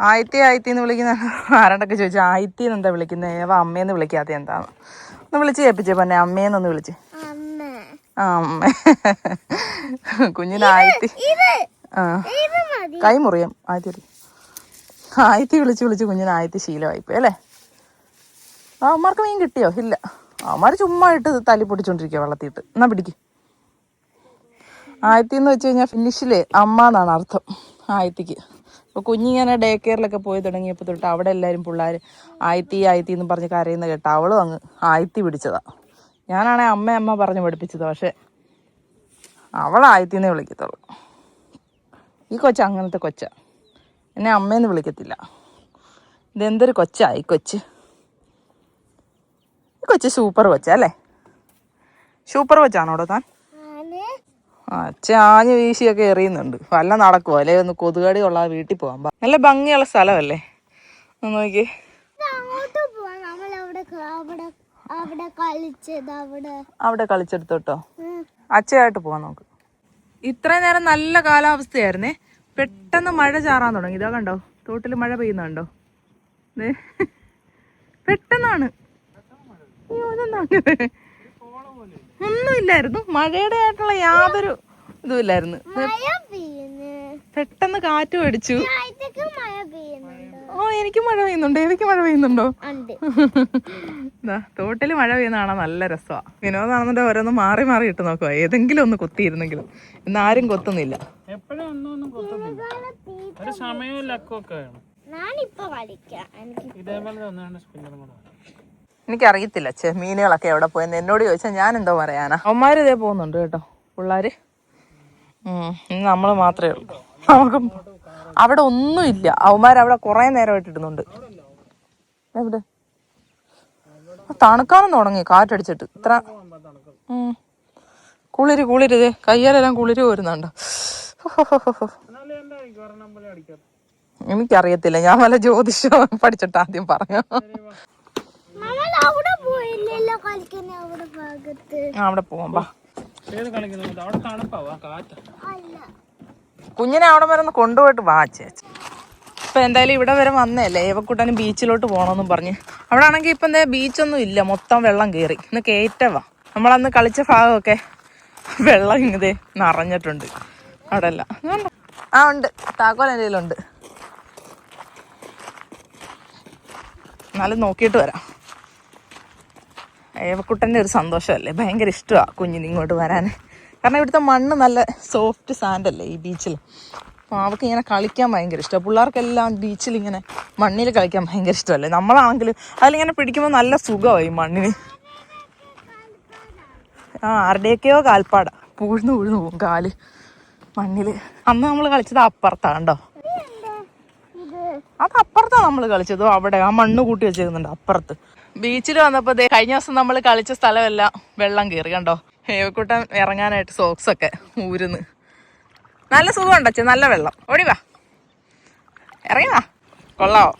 ആയത്തിന്ന് വിളിക്കുന്ന ആരാണ്ടൊക്കെ ചോദിച്ചു, ആയത്തിന്ന് എന്താ വിളിക്കുന്നത്, ഏവ അമ്മയെന്ന് വിളിക്കാത്ത എന്താന്ന് ഒന്ന് വിളിച്ച് കേൾപ്പിച്ചേ. പിന്നെ അമ്മയെന്നൊന്ന് വിളിച്ച്. അമ്മ കുഞ്ഞിന് ആയത്തി കൈ മുറിയാം. ആയത്തി വിളിച്ച് കുഞ്ഞിന് ആയത്തി ശീലമായിപ്പോയി അല്ലേ? അവന്മാർക്ക് മീൻ കിട്ടിയോ? ഇല്ല, അവന്മാർ ചുമ്മാ ഇട്ട് തല്ലി പൊടിച്ചോണ്ടിരിക്കുക വെള്ളത്തിയിട്ട്. എന്നാ പിടിക്ക്. ആയത്തിന്ന് വെച്ച് കഴിഞ്ഞാൽ ഫിനിഷില് അമ്മ എന്നാണ് അർത്ഥം ആയത്തിക്ക്. അപ്പോൾ കുഞ്ഞിങ്ങനെ ഡേ കെയറിലൊക്കെ പോയി തുടങ്ങിയപ്പോൾ തൊട്ട് അവിടെ എല്ലാവരും പിള്ളേർ ആയത്തി ആയത്തി എന്ന് പറഞ്ഞ് കരയുന്ന കേട്ടോ അവളും അങ്ങ് ആയത്തി പിടിച്ചതാ. ഞാനാണെ അമ്മ പറഞ്ഞ് പഠിപ്പിച്ചത്, പക്ഷെ അവളായത്തിന്നേ വിളിക്കത്തുള്ളൂ. ഈ കൊച്ച അങ്ങനത്തെ കൊച്ച, എന്നെ അമ്മയെന്ന് വിളിക്കത്തില്ല. ഇതെന്തൊരു കൊച്ചായി കൊച്ച്. ഈ കൊച്ച് സൂപ്പർ കൊച്ച അല്ലേ? സൂപ്പർ കൊച്ചാണോടോ താൻ? ചാഞ്ഞ് വീശിയൊക്കെ എറിയുന്നുണ്ട്. വല്ല നടക്കുമോ അല്ലേ? ഒന്ന് കൊതുകടി കൊള്ളാതെ വീട്ടിൽ പോകാൻ. നല്ല ഭംഗിയുള്ള സ്ഥലമല്ലേ, നോക്കി. അവിടെ കളിച്ചെടുത്തോട്ടോ, അച്ഛയായിട്ട് പോവാൻ നോക്ക്. ഇത്രയും നേരം നല്ല കാലാവസ്ഥയായിരുന്നേ, പെട്ടെന്ന് മഴ ചാറാൻ തുടങ്ങി. ഇതാ കണ്ടോ, തോട്ടിൽ മഴ പെയ്യുന്നുണ്ടോ? പെട്ടെന്നാണ്. ഒന്നുമില്ലായിരുന്നു, മഴയുടെ ആയിട്ടുള്ള യാതൊരു ഇതുമില്ലായിരുന്നു. പെട്ടെന്ന് കാറ്റും അടിച്ചു. എനിക്ക് മഴ പെയ്യുന്നുണ്ടോ? എനിക്ക് മഴ പെയ്യുന്നുണ്ടോ? തോട്ടില് മഴ പെയ്യുന്ന കാണാൻ നല്ല രസമാണ്. വിനോദാണെന്നുണ്ടെ ഓരോന്ന് മാറി മാറി ഇട്ട് നോക്കുക, ഏതെങ്കിലും ഒന്ന് കൊത്തിയിരുന്നെങ്കിലും. ഇന്നാരും കൊത്തുന്നില്ല. എനിക്കറിയത്തില്ല ചേ മീനുകളൊക്കെ എവിടെ പോയെന്ന് എന്നോട് ചോദിച്ചാൽ ഞാൻ എന്തോ പറയാനാ. അവന്മാര് ഇതേ പോകുന്നുണ്ട് കേട്ടോ പിള്ളേര്. നമ്മള് മാത്രമേ ഉള്ളൂ. നമുക്ക് അവിടെ ഒന്നുമില്ല. അവന്മാരവിടെ കുറെ നേരമായിട്ട് ഇടുന്നുണ്ട്. എവിടെ തണുക്കാനും തുടങ്ങി കാറ്റടിച്ചിട്ട്. ഇത്ര കുളിര് കയ്യാലെല്ലാം കുളിര് വരുന്നുണ്ടോ? എനിക്കറിയത്തില്ല, ഞാൻ വല്ല ജ്യോതിഷം പഠിച്ചിട്ട് ആദ്യം പറഞ്ഞു. അവിടെ പോവാ. കുഞ്ഞിനെ അവിടെ വരെ ഒന്ന് കൊണ്ടുപോയിട്ട് വാച്ചേ. ഇപ്പൊ എന്തായാലും ഇവിടെ വരെ വന്നല്ലേ, ഏവക്കുട്ടനും ബീച്ചിലോട്ട് പോകണമെന്നും പറഞ്ഞ്. അവിടെ ആണെങ്കിൽ ഇപ്പൊ എന്താ ബീച്ചൊന്നും ഇല്ല, മൊത്തം വെള്ളം കയറി. ഇന്ന് കയറ്റവാ. നമ്മളന്ന് കളിച്ച ഭാഗമൊക്കെ വെള്ളം ഇങ്ങതേ നിറഞ്ഞിട്ടുണ്ട്. അവിടെ അല്ല ഉണ്ട്, താക്കോൽ എൻ്റെ കയ്യിലുണ്ട്. എന്നാലും നോക്കിയിട്ട് വരാം. ഏവക്കുട്ടൻ്റെ ഒരു സന്തോഷമല്ലേ, ഭയങ്കര ഇഷ്ടമാണ് കുഞ്ഞിന് ഇങ്ങോട്ട് വരാൻ. കാരണം ഇവിടുത്തെ മണ്ണ് നല്ല സോഫ്റ്റ് സാൻഡല്ലേ ഈ ബീച്ചിൽ. അപ്പോൾ അവൾക്ക് ഇങ്ങനെ കളിക്കാൻ ഭയങ്കര ഇഷ്ടമാണ്. പിള്ളേർക്കെല്ലാം ബീച്ചിൽ ഇങ്ങനെ മണ്ണിൽ കളിക്കാൻ ഭയങ്കര ഇഷ്ടമല്ലേ. നമ്മളാണെങ്കിൽ അതിലിങ്ങനെ പിടിക്കുമ്പോൾ നല്ല സുഖമായി മണ്ണിന്. ആരുടെയൊക്കെയോ കാൽപ്പാട പൂഴ്ന്നു പോകും കാല് മണ്ണിൽ. അന്ന് നമ്മൾ കളിച്ചത് അപ്പുറത്താണ് കണ്ടോ, അത് അപ്പുറത്താണ് നമ്മൾ കളിച്ചത്. അവിടെ ആ മണ്ണ് കൂട്ടി വെച്ചേക്കുന്നുണ്ട് അപ്പുറത്ത്. ബീച്ചിൽ വന്നപ്പോൾ കഴിഞ്ഞ ദിവസം നമ്മൾ കളിച്ച സ്ഥലമെല്ലാം വെള്ളം കയറി കണ്ടോ. ഏവക്കൂട്ടൻ ഇറങ്ങാനായിട്ട് സോക്സൊക്കെ ഊരുന്ന്. നല്ല സുഖമുണ്ടോ അച്ഛൻ? നല്ല വെള്ളം. ഓടിവാ, ഇറങ്ങി വാ, കൊള്ളാവോ?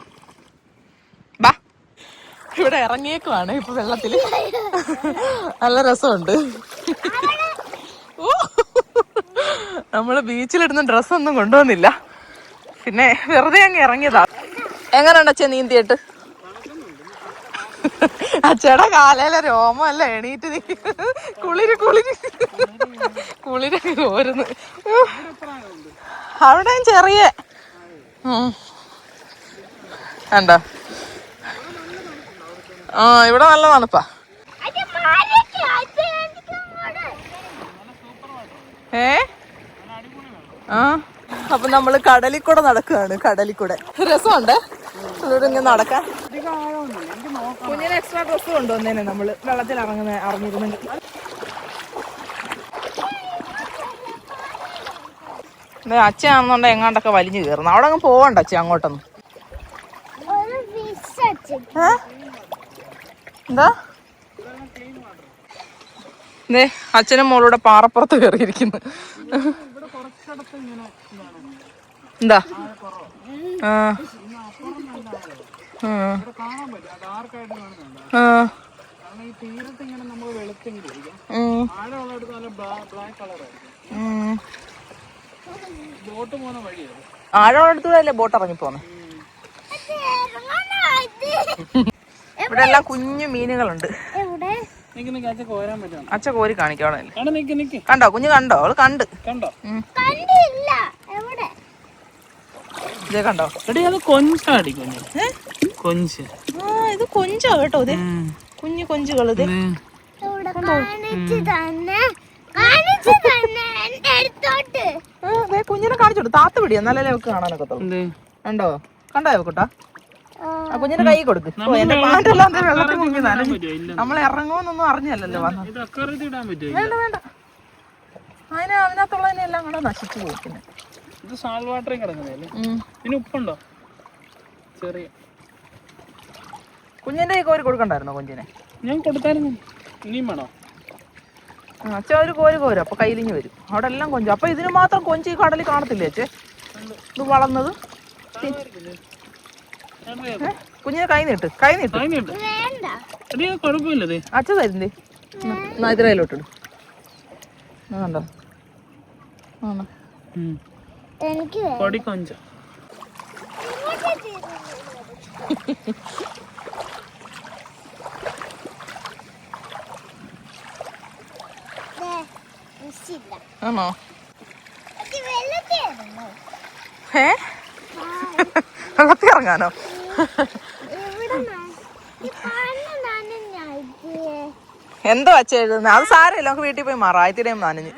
ബാ, ഇവിടെ ഇറങ്ങിയേക്കുവാണ് ഇപ്പൊ വെള്ളത്തില്. നല്ല രസമുണ്ട്. നമ്മള് ബീച്ചിലിടുന്ന ഡ്രസ്സൊന്നും കൊണ്ടുവന്നില്ല, പിന്നെ വെറുതെ അങ്ങ് ഇറങ്ങിയതാ. എങ്ങനെയുണ്ട് അച്ഛൻ നീന്തിയിട്ട്? അച്ഛയുടെ കാലയിലെ രോമല്ല എണീറ്റ് കുളിരൊക്കെ കോരുന്നു. അവിടെയും ചെറിയ കണ്ടോ. ഇവിടെ നല്ല തണുപ്പാ. അപ്പൊ നമ്മള് കടലിൽ കൂടെ നടക്കുകയാണ്. കടലിൽ കൂടെ രസമുണ്ട് ഇവിടെ ഇങ്ങനെ നടക്കാൻ. കുഞ്ഞിന് എക്സ്ട്രാ ഡ്രസ്സ് കൊണ്ടുവന്നേനെ നമ്മള് വെള്ളത്തിൽ അറിഞ്ഞിരുന്നെങ്കിൽ. അച്ഛനാണെന്നുണ്ടെ എങ്ങാണ്ടൊക്കെ വലിഞ്ഞു കയറുന്നു. അവിടെ അങ്ങ് പോവണ്ട അച്ഛൻ അങ്ങോട്ടൊന്നും. എന്താ അച്ഛനും മോളൂടെ പാറപ്പുറത്ത് കയറിയിരിക്കുന്നു. എന്താ ആഴമുള്ളടത്തൂടെ അല്ലേ ബോട്ട് ഇറങ്ങി പോന്നെ. ഇവിടെ എല്ലാം കുഞ്ഞു മീനുകളുണ്ട്. അച്ഛ കോരി കാണിക്കോളെ. കണ്ടോ കുഞ്ഞു? കണ്ടോ? അവള് കണ്ട്. ഇതേ കണ്ടോ? അത് കൊഞ്ചാടി കുഞ്ഞ്, കൊഞ്ച്. ഇത് കൊഞ്ചാ കേട്ടോ. ഇതേ കുഞ്ഞു കൊഞ്ചുകൾ. ഇതേ കുഞ്ഞിനെ കാണിച്ചോട്ടു. താത്ത പിടിയോ എന്നാലല്ലേ അവക്ക് കാണാനൊക്കെ കണ്ടോ. കണ്ടോ കൂട്ടാ. ആ കുഞ്ഞിന്റെ കൈ കൊടുക്ക്. എന്റെ പാട്ടെല്ലാം വെള്ളത്തിൽ മുങ്ങി നനഞ്ഞു. നമ്മൾ ഇറങ്ങുമെന്നൊന്നും അറിഞ്ഞല്ലോ വന്നു. വേണ്ട വേണ്ട, അതിനകത്തുള്ളതിനെല്ലാം കൂടെ നശിച്ചു പോകും. പിന്നെ ഇത് സാൾട്ട് വാട്ടറിൽ കിടക്കുന്നതല്ലേ. പിന്നെ ഉപ്പുണ്ടോ? ചെറിയ കുഞ്ഞിന്റെ കൈ കോരി കൊടുക്കണ്ടായിരുന്നോ കുഞ്ഞിനെ? ഞാൻ കൊടുത്തായിരുന്നു. ഇനിയും വേണോ? അച്ഛൻ ഒരു കോരി കോരും, അപ്പൊ കയ്യിലിഞ്ഞ് വരും. അവിടെ എല്ലാം കൊഞ്ച്. അപ്പൊ ഇതിന് മാത്രം കൊഞ്ച് ഈ കടലിൽ കാണത്തില്ലേ അച്ഛേ? ഇത് വളർന്നത്. കുഞ്ഞിനെ കൈ നീട്ട്, കൈ നീട്ട്. കുഴപ്പമില്ലേ അച്ഛ തരുന്നേ. ഇതിലോട്ടിടും. കണ്ടോ ആണോ? പൊടി കൊഞ്ച. ആണോ? വെള്ളത്തിൽ ഇറങ്ങാനോ? എന്തോ അച്ഛ എഴുതുന്നത്? അത് സാരമില്ല, നമുക്ക് വീട്ടിൽ പോയി മാറാം. ആയിത്തിരയും നനഞ്ഞ്.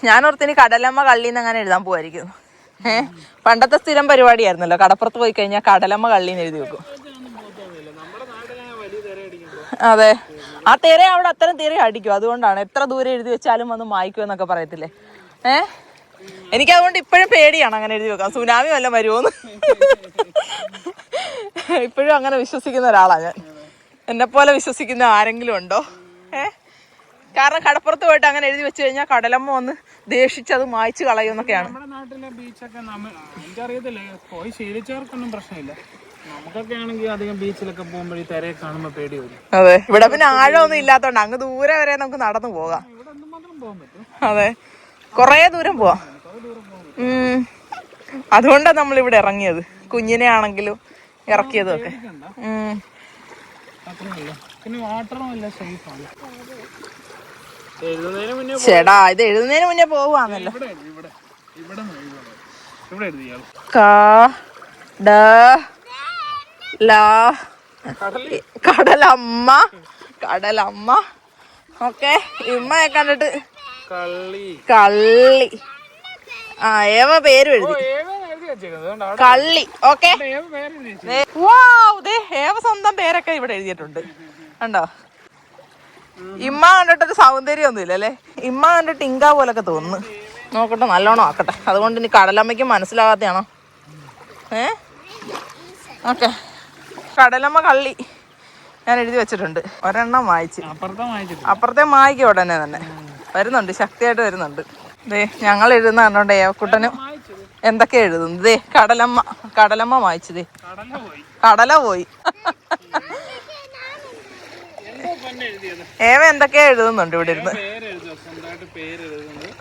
ഞാനോർത്തിന് കടലമ്മ കള്ളിന്ന് അങ്ങനെ എഴുതാൻ പോവായിരിക്കും. പണ്ടത്തെ സ്ഥിരം പരിപാടിയായിരുന്നല്ലോ, കടപ്പുറത്ത് പോയി കഴിഞ്ഞാൽ കടലമ്മ കള്ളിന്ന് എഴുതി വെക്കും. അതെ, ആ തിര അവിടെ അത്തരം തിര അടിക്കും. അതുകൊണ്ടാണ് എത്ര ദൂരം എഴുതി വെച്ചാലും വന്ന് മായ്ക്കും എന്നൊക്കെ പറയത്തില്ലേ. എനിക്കതുകൊണ്ട് ഇപ്പോഴും പേടിയാണ് അങ്ങനെ എഴുതി വെക്കാം. സുനാമി വല്ലതും വരുമോന്ന് ഇപ്പോഴും അങ്ങനെ വിശ്വസിക്കുന്ന ഒരാളാണ് ഞാൻ. എന്നെ പോലെ വിശ്വസിക്കുന്ന ആരെങ്കിലും ഉണ്ടോ? കാരണം കടപ്പുറത്ത് പോയിട്ട് അങ്ങനെ എഴുതി വെച്ച് കഴിഞ്ഞാൽ കടലമ്മ വന്ന് ദേഷിച്ചത് മായ്ച്ചു കളയുന്നൊക്കെയാണ്. നമ്മുടെ നാട്ടിലെ ബീച്ചൊക്കെ എനിക്കറിയത്തില്ല, പോയി ശീലിച്ചവർക്കൊന്നും പ്രശ്നമില്ല. നമുക്കൊക്കെ ആണെങ്കിൽ അധികം ബീച്ചിലൊക്കെ പോകുമ്പോൾ ഈ തിരയെ കാണുമ്പോൾ പേടി വരും. അതെ, ഇവിടെ പിന്നെ ആഴമൊന്നും ഇല്ലാത്തോണ്ട് അങ്ങ് ദൂരെ വരെ നമുക്ക് നടന്നു പോകാം. അതെ, കൊറേ ദൂരം പോവാം. അതുകൊണ്ടാണ് നമ്മളിവിടെ ഇറങ്ങിയത്. കുഞ്ഞിനെ ആണെങ്കിലും ഇറക്കിയതും ഒക്കെ. ചേടാ, ഇത് എഴുതുന്നതിന് മുന്നേ പോവാന്നല്ലോ. കടലമ്മ, കടലമ്മ. ഓക്കെ, ഇമ്മയെ കണ്ടിട്ട് കള്ളി. ആ, ഏവ പേരും എഴുതി കള്ളി. ഓക്കെ, ഏവ സ്വന്തം പേരൊക്കെ ഇവിടെ എഴുതിയിട്ടുണ്ട്. കണ്ടോ? ഇമ്മ കണ്ടിട്ടൊരു സൗന്ദര്യം ഒന്നുമില്ല അല്ലേ? ഇമ്മ കണ്ടിട്ട് ഇങ്ക പോലൊക്കെ തോന്നുന്നു. നോക്കട്ടെ, നല്ലോണം ആക്കട്ടെ. അതുകൊണ്ട് ഇനി കടലമ്മയ്ക്ക് മനസ്സിലാകാത്തയാണോ? ഓക്കെ, കടലമ്മ കള്ളി ഞാൻ എഴുതി വെച്ചിട്ടുണ്ട്. ഒരെണ്ണം വായിച്ച്, അപ്പുറത്തെ വായിക്കും ഉടനെ തന്നെ. വരുന്നുണ്ട്, ശക്തിയായിട്ട് വരുന്നുണ്ട്. ദേ ഞങ്ങൾ എഴുതുന്ന കണ്ടോണ്ട് ഏവക്കുട്ടനും എന്തൊക്കെ എഴുതുന്നു. ദേ കടലമ്മ, കടലമ്മ വായിച്ചതേ. കടല പോയി. ഏവ എന്തൊക്കെയാ എഴുതുന്നുണ്ട് ഇവിടെ ഇരുന്ന്.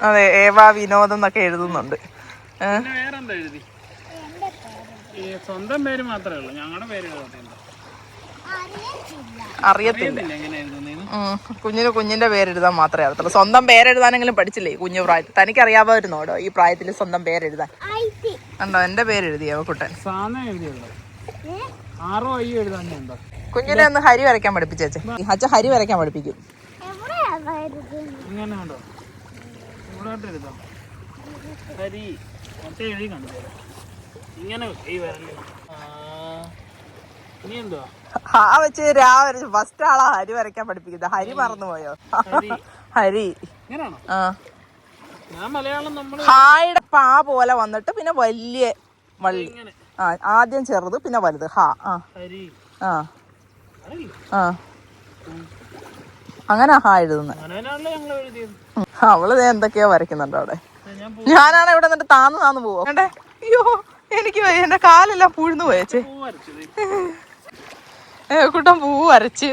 അതെ, ഏവ വിനോദം എന്നൊക്കെ എഴുതുന്നുണ്ട്. സ്വന്തം പേര് മാത്രമേ ഉള്ളൂ, ഞങ്ങളുടെ പേര് അറിയത്തില്ല. കുഞ്ഞിന്റെ പേരെഴുതാൻ മാത്രമേ അറിയത്തുള്ളൂ. സ്വന്തം പേരെഴുതാനെങ്കിലും പഠിച്ചില്ലേ കുഞ്ഞു പ്രായത്തിൽ? തനിക്കറിയാമായിരുന്നോടോ ഈ പ്രായത്തിൽ സ്വന്തം പേരെഴുതാൻ? കണ്ടോ, എന്റെ പേരെഴുതിയോ കുട്ടൻ? കുഞ്ഞിനെ ഒന്ന് ഹരി വരയ്ക്കാൻ പഠിപ്പിച്ചേച്ചേ. അച്ഛ ഹരി വരയ്ക്കാൻ പഠിപ്പിക്കും. ആ വെച്ച് രാവിലെ ഫസ്റ്റ് ആളാ ഹരി വരയ്ക്കാൻ പഠിപ്പിക്കുന്നത്. ഹരി മറന്നുപോയോ? ഹരി. ആ, ഹായുടെ പാ പോലെ വന്നിട്ട് പിന്നെ വലിയ വള്ളി. ആ, ആദ്യം ചെറുത് പിന്നെ വലുത്. ഹാ. ആ ആ ആ, അങ്ങനെ ഹാ എഴുതുന്നത്. അവള് എന്തൊക്കെയോ വരയ്ക്കുന്നുണ്ട് അവിടെ. ഞാനാണ് ഇവിടെ നിന്നിട്ട് താന്ന് പോവോ. കണ്ടേ, അയ്യോ എനിക്ക് എന്റെ കാലെല്ലാം പൂഴ്ന്നു പോയേച്ചേ. ഏവക്കുട്ടൻ പൂ വരച്ച്.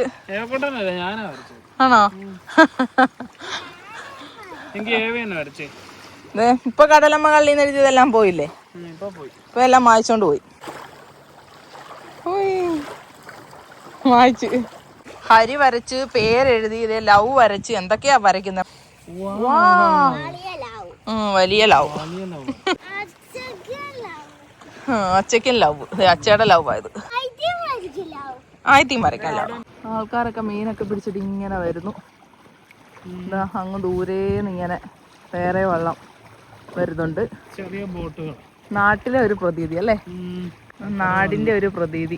ആണോ? ഇപ്പൊ കടലമ്മ കള്ളിന്ന് എഴുതിയതെല്ലാം പോയില്ലേ? ഇപ്പൊ എല്ലാം മായ്ച്ചോണ്ട് പോയി. വായിച്ച് ഹരി വരച്ച്, പേരെഴുതി, ഇതേ ലവ് വരച്ച്, എന്തൊക്കെയാ വരയ്ക്കുന്നത്. വലിയ ലവ്. അച്ചയ്ക്കും ലവ്, അച്ചയുടെ ലവ് ആയത്. ആയിത്തീം വരയ്ക്കാൻ ലവ്. ആൾക്കാരൊക്കെ മീനൊക്കെ പിടിച്ചിട്ട് ഇങ്ങനെ വരുന്നു. എന്താ അങ്ങ് ദൂരേന്ന് ഇങ്ങനെ വേറെ വെള്ളം വരുന്നുണ്ട്. ചെറിയ ബോട്ടുകൾ. നാട്ടിലെ ഒരു പ്രതീതി അല്ലേ, നാടിന്റെ ഒരു പ്രതീതി.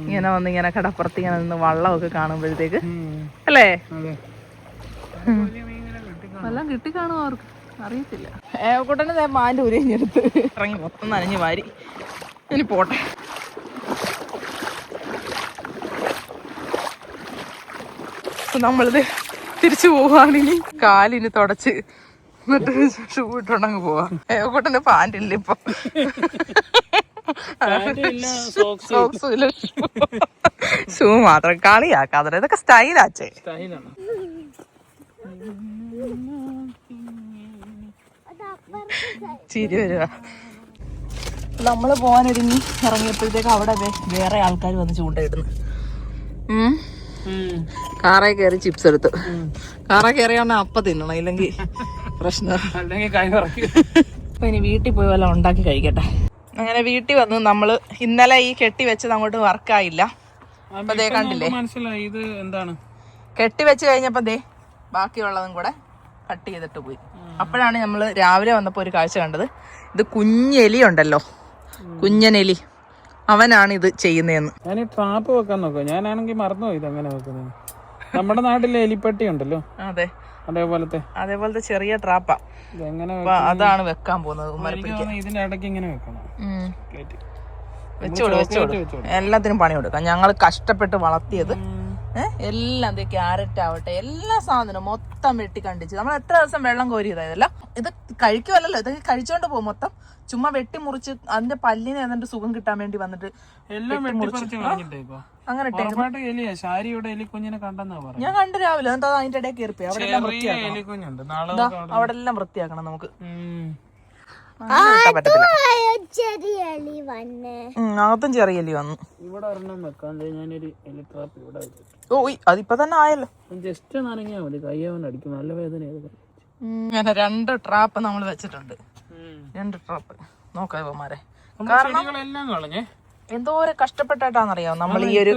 ഇങ്ങനെ വന്ന് ഇങ്ങനെ കടപ്പുറത്ത് ഇങ്ങനെ നിന്ന് വള്ളമൊക്കെ കാണുമ്പോഴത്തേക്ക് അല്ലേ. എല്ലാം കിട്ടിക്കാണും അവർക്ക്, അറിയത്തില്ല. ഏവക്കൂട്ടനെ മാൻ്റെ ഉരഞ്ഞെടുത്ത് ഇറങ്ങി മൊത്തം നനഞ്ഞു വാരി. ഇനി പോട്ടെ. നമ്മളിത് തിരിച്ചു പോവാണിനി. കാലിന് തുടച്ച് എന്നിട്ട് ഷൂ ഇട്ടോണ്ടങ്ങ് പോവാ. ഏവക്കൂട്ടന്റെ പാൻറില്ല ഇപ്പൊ, സോക്സും ഇല്ല, ഷൂ മാത്രം. കളിയാക്കാതെ, ഇതൊക്കെ സ്റ്റൈലാച്ചേ. ചിരി വരുക. നമ്മള് പോവാനൊരുങ്ങി ഇറങ്ങിയപ്പോഴത്തേക്ക് അവിടെ വേറെ ആൾക്കാർ വന്ന് ചൂണ്ടയിടുന്നു. കാറേ കയറി ചിപ്സ് എടുത്ത്. കാറേ കയറിയാണെ അപ്പം തിന്നണം, ഇല്ലെങ്കിൽ പ്രശ്നം. അപ്പൊ ഇനി വീട്ടിൽ പോയി വല്ല ഉണ്ടാക്കി കഴിക്കട്ടെ. അങ്ങനെ വീട്ടിൽ വന്ന് നമ്മള് ഇന്നലെ ഈ കെട്ടി വെച്ചത് അങ്ങോട്ട് വർക്കായില്ല. അപ്പൊ ദേ കണ്ടില്ലേ, മനസ്സിലായി ഇത് എന്താണ്. കെട്ടി വെച്ച് കഴിഞ്ഞപ്പോ ദേ ബാക്കിയുള്ളതും കൂടെ കട്ട് ചെയ്തിട്ട് പോയി. അപ്പോഴാണ് നമ്മള് രാവിലെ വന്നപ്പോ ഒരു കാഴ്ച കണ്ടത്. ഇത് കുഞ്ഞെലി ഉണ്ടല്ലോ, കുഞ്ഞനെലി, അവനാണ് ഇത് ചെയ്യുന്നതെന്ന്. ഞാൻ ഈ ട്രാപ്പ് വെക്കാൻ നോക്കാം. ഞാനാണെങ്കിൽ മറന്നുപോയി ഇത് അങ്ങനെ വെക്കുന്നത്. നമ്മുടെ നാട്ടിലെ എലിപ്പെട്ടി ഉണ്ടല്ലോ, അതെ, അതേപോലത്തെ ചെറിയ ട്രാപ്പാ. അതാണ് വെക്കാൻ പോകുന്നത്. ഇതിന്റെ ഇടയ്ക്ക് ഇങ്ങനെ വെക്കണം. വെച്ചോളൂ. എല്ലാത്തിനും പണി കൊടുക്കാം. ഞങ്ങൾ കഷ്ടപ്പെട്ട് വളർത്തിയത് എല്ലാം, ക്യാരറ്റ് ആവട്ടെ, എല്ലാ സാധനവും മൊത്തം വെട്ടി കണ്ടിച്ച്. നമ്മൾ എത്ര ദിവസം വെള്ളം കോരിയതായതല്ല. ഇത് കഴിക്കുമല്ലോ, ഇതൊക്കെ കഴിച്ചോണ്ട് പോകും. മൊത്തം ചുമ്മാ വെട്ടി മുറിച്ച് അതിന്റെ പല്ലിന് എന്നിട്ട് സുഖം കിട്ടാൻ വേണ്ടി വന്നിട്ട് അങ്ങനെ ഞാൻ കണ്ടു രാവിലെ. എന്നിട്ട് അതിന്റെ ഇടയിൽ കയറിപ്പോയി. അവിടെ എല്ലാം വൃത്തിയാക്കണം നമുക്ക്. അകത്തും ചെറിയ എലി വന്നു. ഓ അതിപ്പോ തന്നെ ആയല്ലോ. ജസ്റ്റ് നനങ്ങിയാ മതി, കയ്യവൻ അടിക്കും. നല്ല വേദന. അങ്ങനെ 2 ട്രാപ്പ് നമ്മൾ വെച്ചിട്ടുണ്ട്. 2 ട്രാപ്പ് നോക്കാം ഇവന്മാരെ. കാരണം എന്തോരം കഷ്ടപ്പെട്ടാന്നറിയാം നമ്മൾ ഈ ഒരു,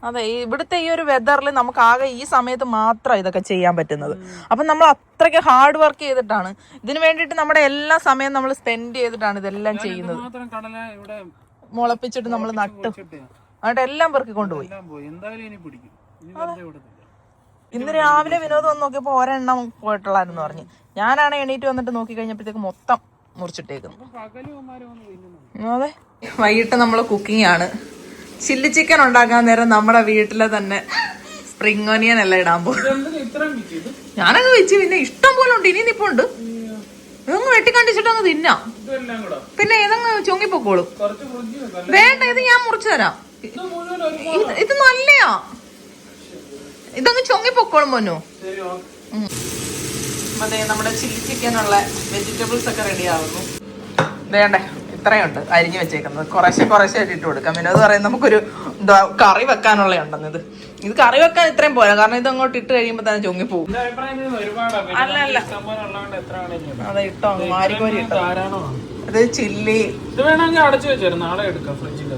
അതെ, ഇവിടുത്തെ ഈ ഒരു വെതറിൽ നമുക്ക് ആകെ ഈ സമയത്ത് മാത്രം ഇതൊക്കെ ചെയ്യാൻ പറ്റുന്നത്. അപ്പൊ നമ്മൾ അത്രയ്ക്ക് ഹാർഡ് വർക്ക് ചെയ്തിട്ടാണ് ഇതിനു വേണ്ടിയിട്ട് നമ്മുടെ എല്ലാ സമയം നമ്മൾ സ്പെൻഡ് ചെയ്തിട്ടാണ് ഇതെല്ലാം ചെയ്യുന്നത്. മുളപ്പിച്ചിട്ട് നമ്മൾ നട്ടു എന്നിട്ട് എല്ലാം പെറുക്കി കൊണ്ടുപോയി. ഇന്ന് രാവിലെ വിനോദം വന്ന് നോക്കിയപ്പോ ഒരെണ്ണം പോയിട്ടുള്ളായിരുന്നു പറഞ്ഞു. ഞാനാണ് എണീറ്റ് വന്നിട്ട് നോക്കി കഴിഞ്ഞപ്പോഴത്തേക്ക് മൊത്തം മുറിച്ചിട്ടേക്കുന്നു. അതെ, വൈകിട്ട് നമ്മള് കുക്കിംഗ് ആണ്. ചില്ലി ചിക്കൻ ഉണ്ടാക്കാൻ നേരം നമ്മുടെ വീട്ടിലെ തന്നെ സ്പ്രിംഗ് ഓനിയൻ എല്ലാം ഇടാൻ പോകും. ഞാനങ്ങ് വെച്ച്, പിന്നെ ഇഷ്ടം പോലെ ഉണ്ട്. ഇനി നിപ്പുണ്ട്. ഇതൊന്ന് വെട്ടിക്കണ്ടിച്ചിട്ടങ്ങ് തിന്നാം. പിന്നെ ഇതങ്ങ് ചൊങ്ങിപ്പോക്കോളും. വേണ്ട, ഇത് ഞാൻ മുറിച്ചു തരാം. ഇത് നല്ലയാ, ഇതങ്ങ് ചൊങ്ങിപ്പൊക്കോളും മോനു. അതെ, നമ്മുടെ ചില്ലി ചിക്കനുള്ള വെജിറ്റബിൾസ് ഒക്കെ റെഡി ആവുന്നു. വേണ്ടേ, ഇത്രയുണ്ട് അരിഞ്ഞു വെച്ചേക്കുന്നത്. കുറേശ്ശെ ആയിട്ട് ഇട്ട് കൊടുക്കാം. പിന്നെ അത് പറയുന്നത് നമുക്കൊരു കറി വെക്കാനുള്ള ഉണ്ടെന്ന്. ഇത് കറി വെക്കാൻ ഇത്രയും പോരാ, കാരണം ഇത് അങ്ങോട്ട് ഇട്ട് കഴിയുമ്പോ തന്നെ ചൊങ്ങിപ്പോവും. അല്ല, അതെ, ഇട്ടോ മാരിക്കോരി ഇട്ടോ. അത് ചില്ലി ഇത് വേണമെങ്കിൽ അടച്ചു വെച്ചേരും, നാളെ എടുക്കാം ഫ്രിഡ്ജിൽ.